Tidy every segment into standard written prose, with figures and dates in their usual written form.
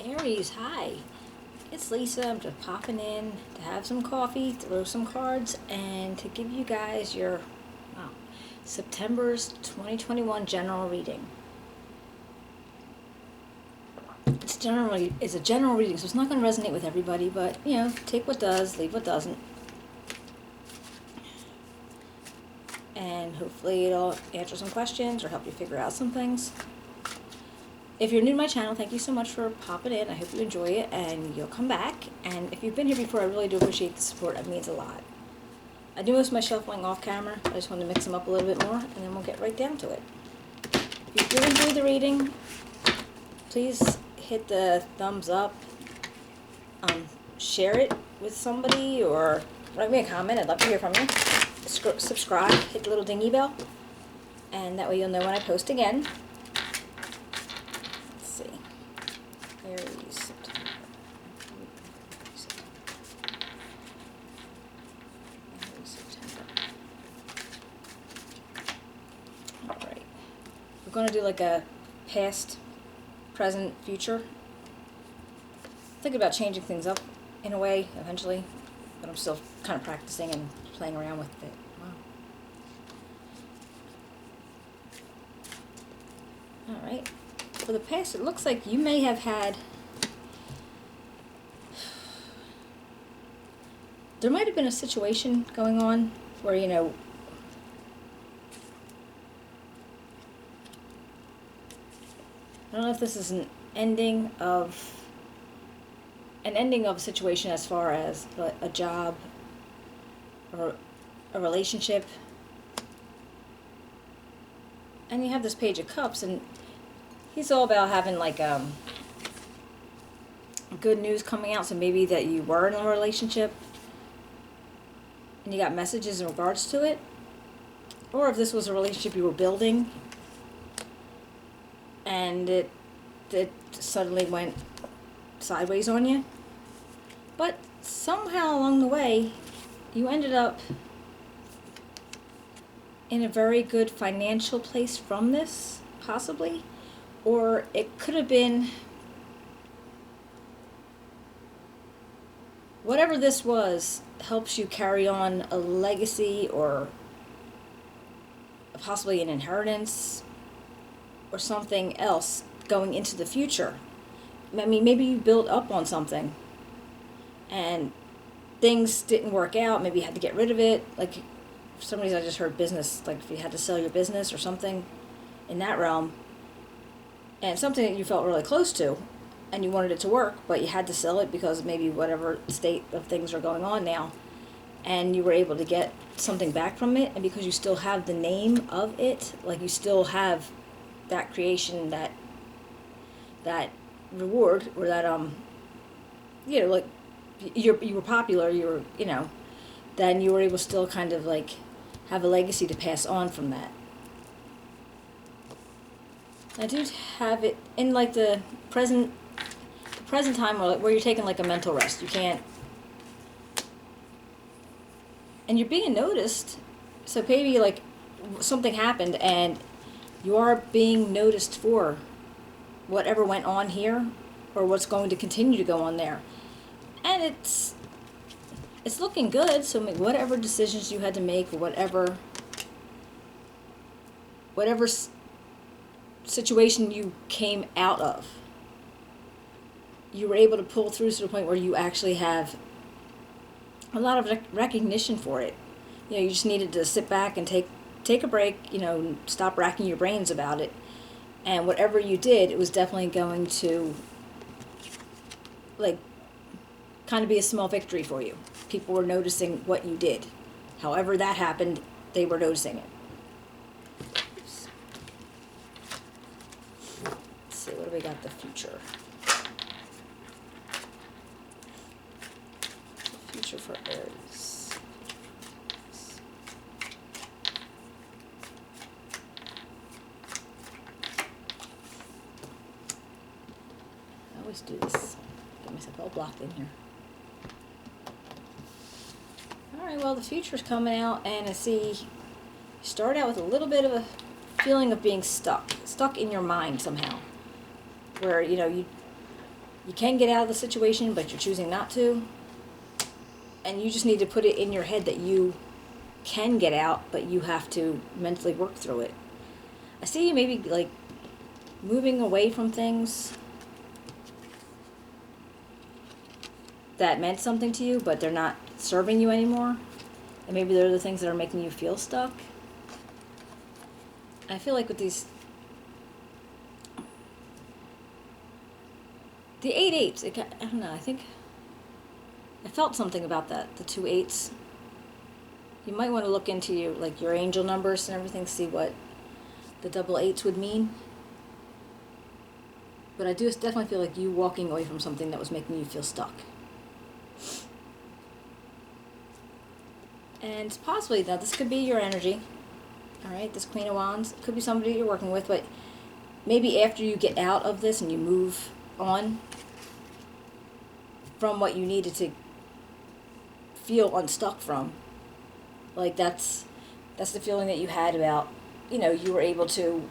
Aries, hi. It's Lisa. I'm just popping in to have some coffee, throw some cards, and to give you guys your wow, September's 2021 general reading. It's a general reading, so it's not going to resonate with everybody, but take what does, leave what doesn't, and hopefully it'll answer some questions or help you figure out some things. If you're new to my channel, thank you so much for popping in. I hope you enjoy it and you'll come back. And if you've been here before, I really do appreciate the support. It means a lot. I do most of my shuffling off camera. I just want to mix them up a little bit more, and then we'll get right down to it. If you do enjoy the reading, please hit the thumbs up. Share it with somebody or write me a comment. I'd love to hear from you. Subscribe, hit the little dingy bell, and that way you'll know when I post again. Aries September. Aries September. Alright. We're going to do like a past, present, future. Thinking about changing things up in a way eventually, but I'm still kind of practicing and playing around with it. Wow. Alright. For the past, it looks like you may have had, there might have been a situation going on where, I don't know if this is an ending of a situation as far as a job or a relationship. And you have this Page of Cups, and he's all about having like good news coming out. So maybe that you were in a relationship and you got messages in regards to it, or if this was a relationship you were building and it suddenly went sideways on you. But somehow along the way you ended up in a very good financial place from this, possibly. Or it could have been, whatever this was, helps you carry on a legacy or possibly an inheritance or something else going into the future. I mean, maybe you built up on something and things didn't work out. Maybe you had to get rid of it. Like, for some reason I just heard business, like if you had to sell your business or something in that realm. And something that you felt really close to, and you wanted it to work, but you had to sell it because maybe whatever state of things are going on now, and you were able to get something back from it, and because you still have the name of it, like you still have that creation, that reward, or that like you were popular, then you were able to still kind of like have a legacy to pass on from that. I do have it in like the present time where you're taking like a mental rest. You can't, and you're being noticed. So maybe like something happened and you are being noticed for whatever went on here or what's going to continue to go on there. And it's looking good. So whatever decisions you had to make, or whatever situation you came out of, you were able to pull through to the point where you actually have a lot of recognition for it. You just needed to sit back and take a break, stop racking your brains about it. And whatever you did, it was definitely going to like kind of be a small victory for you. People were noticing what you did. However that happened, they were noticing it. See, what do we got? The future. The future for Aries. I always do this. Get myself all blocked in here. Alright, well, the future's coming out, and I see you start out with a little bit of a feeling of being stuck in your mind somehow. Where, you can get out of the situation, but you're choosing not to. And you just need to put it in your head that you can get out, but you have to mentally work through it. I see you maybe like moving away from things that meant something to you, but they're not serving you anymore. And maybe they're the things that are making you feel stuck. I feel like with these, the 8 8s, I don't know, I think I felt something about that, the 2 8s. You might want to look into your angel numbers and everything, see what the double 8s would mean. But I do definitely feel like you walking away from something that was making you feel stuck. And possibly, now this could be your energy. Alright, this Queen of Wands. It could be somebody you're working with, but maybe after you get out of this and you move on from what you needed to feel unstuck from, like that's the feeling that you had about, you were able to,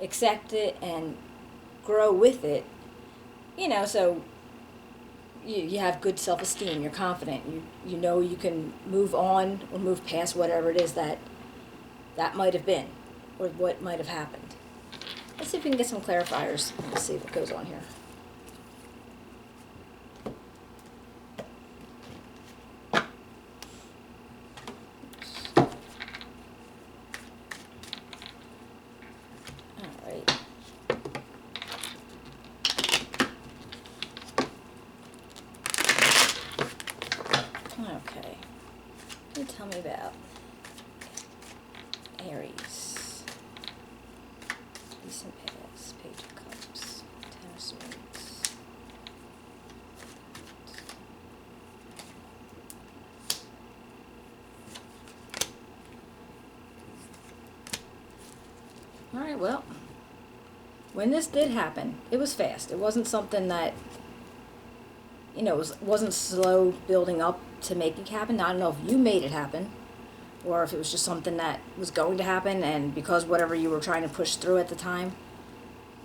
accept it and grow with it, so you have good self-esteem, you're confident, you know you can move on or move past whatever it is that might have been or what might have happened. Let's see if we can get some clarifiers. Let's see what goes on here. Okay. Can you tell me about Aries? Decent pass, Page of Cups, Ten of Swords. Alright, well, when this did happen, it was fast. It wasn't something that, wasn't slow building up to make it happen. Now, I don't know if you made it happen or if it was just something that was going to happen, and because whatever you were trying to push through at the time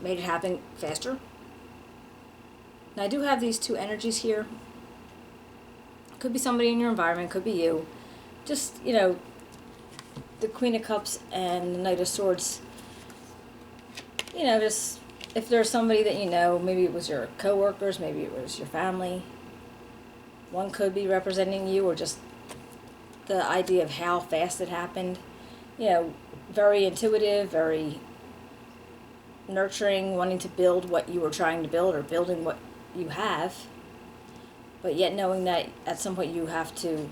made it happen faster. Now, I do have these 2 energies here. Could be somebody in your environment, could be you. Just, the Queen of Cups and the Knight of Swords. Just if there's somebody that maybe it was your coworkers, maybe it was your family. One could be representing you, or just the idea of how fast it happened. Very intuitive, very nurturing, wanting to build what you were trying to build or building what you have. But yet knowing that at some point you have to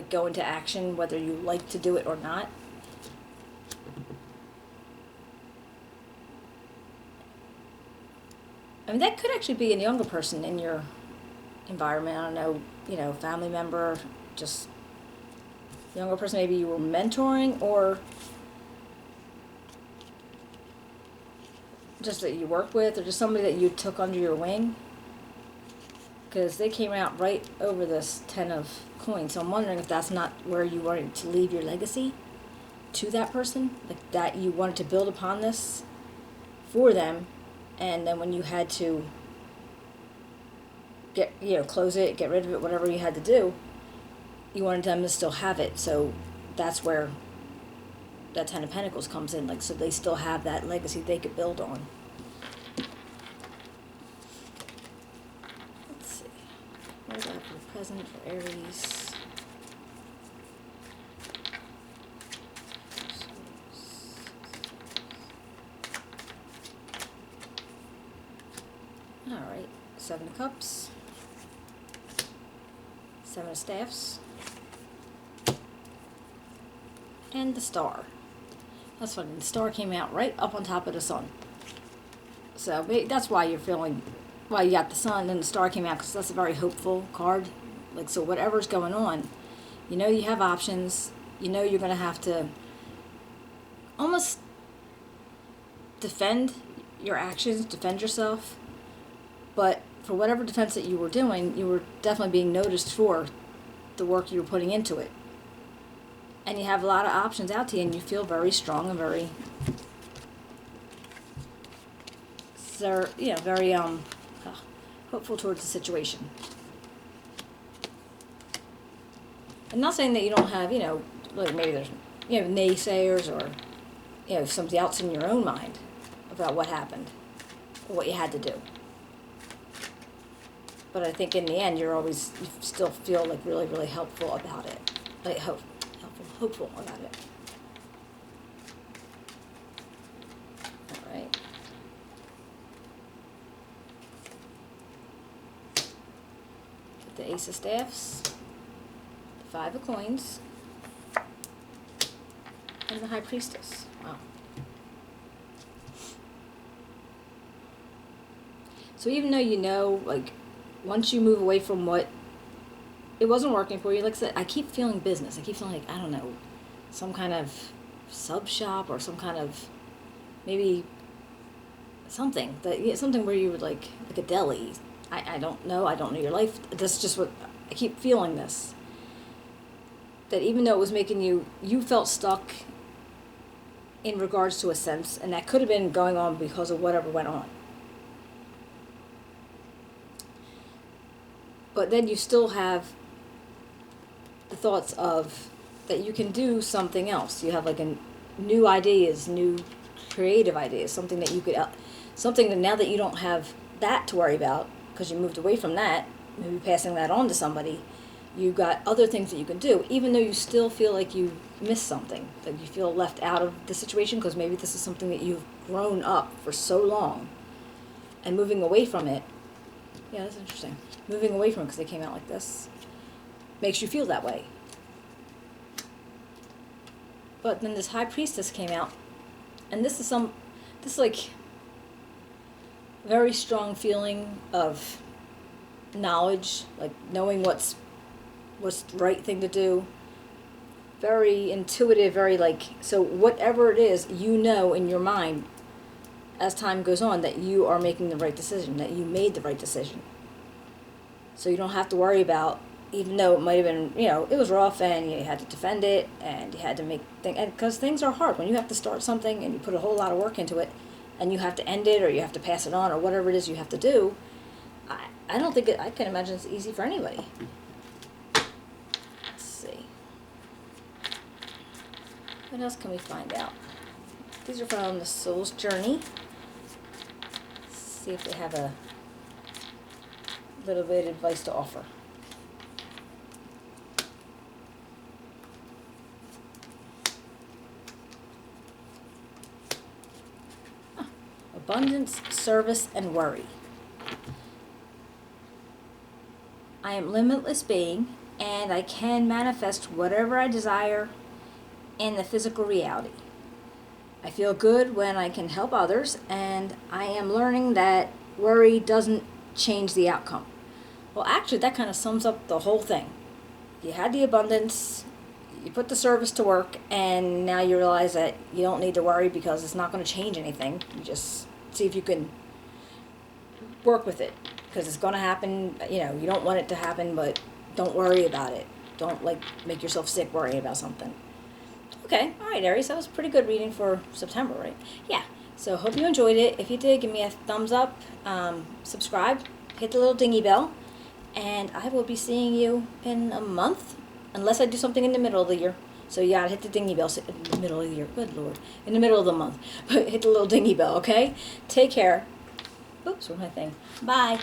go into action, whether you like to do it or not. I mean, that could actually be a younger person in your environment. I don't know, family member, just younger person maybe you were mentoring, or just that you work with, or just somebody that you took under your wing. Because they came out right over this 10 of coins. So I'm wondering if that's not where you wanted to leave your legacy to that person. Like that you wanted to build upon this for them. And then when you had to close it, get rid of it, whatever you had to do, you wanted them to still have it. So that's where that 10 of Pentacles comes in. So they still have that legacy they could build on. Let's see. What is that for the present for Aries? Alright, 7 of Cups, 7 of Staffs, and the Star. That's funny, the Star came out right up on top of the Sun. So that's why you're feeling, why you got the Sun and the Star came out, because that's a very hopeful card. So whatever's going on, you have options, you're going to have to almost defend your actions, defend yourself. But for whatever defense that you were doing, you were definitely being noticed for the work you were putting into it. And you have a lot of options out to you, and you feel very strong and very... Let's very hopeful towards the situation. I'm not saying that you don't have, like maybe there's, naysayers or, some doubts in your own mind about what happened or what you had to do. But I think in the end, you still feel like really, really helpful about it. Like hopeful about it. All right. Get the Ace of Staffs, the Five of Coins, and the High Priestess. Wow. So even though like, once you move away from what it wasn't working for you, like I said, I keep feeling business. I keep feeling like, I don't know, some kind of sub shop or some kind of maybe something something where you would like a deli. I don't know. I don't know your life. That's just what I keep feeling this. That even though it was making you felt stuck in regards to a sense, and that could have been going on because of whatever went on. But then you still have the thoughts of that you can do something else. You have like new ideas, new creative ideas, something that you could, something that now that you don't have that to worry about because you moved away from that, maybe passing that on to somebody, you got other things that you can do, even though you still feel like you missed something, that you feel left out of the situation because maybe this is something that you've grown up for so long, and moving away from it. Yeah, that's interesting. Moving away from it because they came out like this makes you feel that way. But then this High Priestess came out, and this is like very strong feeling of knowledge, like knowing what's the right thing to do. Very intuitive, very like, so whatever it is, in your mind as time goes on that you are making the right decision, that you made the right decision. So you don't have to worry about, even though it might have been, it was rough and you had to defend it and you had to make things, and because things are hard when you have to start something and you put a whole lot of work into it and you have to end it or you have to pass it on or whatever it is you have to do. I don't think I can imagine it's easy for anybody. Let's see. What else can we find out? These are from the Soul's Journey. Let's see if they have a little bit of advice to offer. Abundance, service, and worry. I am limitless being, and I can manifest whatever I desire in the physical reality. I feel good when I can help others, and I am learning that worry doesn't change the outcome. Well, actually, that kind of sums up the whole thing. You had the abundance, you put the service to work, and now you realize that you don't need to worry because it's not going to change anything. You just see if you can work with it, because it's going to happen. You don't want it to happen, but don't worry about it. Don't make yourself sick worrying about something. Okay, all right, Aries, that was a pretty good reading for September, right? Yeah, so hope you enjoyed it. If you did, give me a thumbs up, subscribe, hit the little dingy bell, and I will be seeing you in a month, unless I do something in the middle of the year. So you gotta hit the dingy bell in the middle of the year. Good Lord. In the middle of the month. But hit the little dingy bell, okay? Take care. Oops, where's my thing? Bye.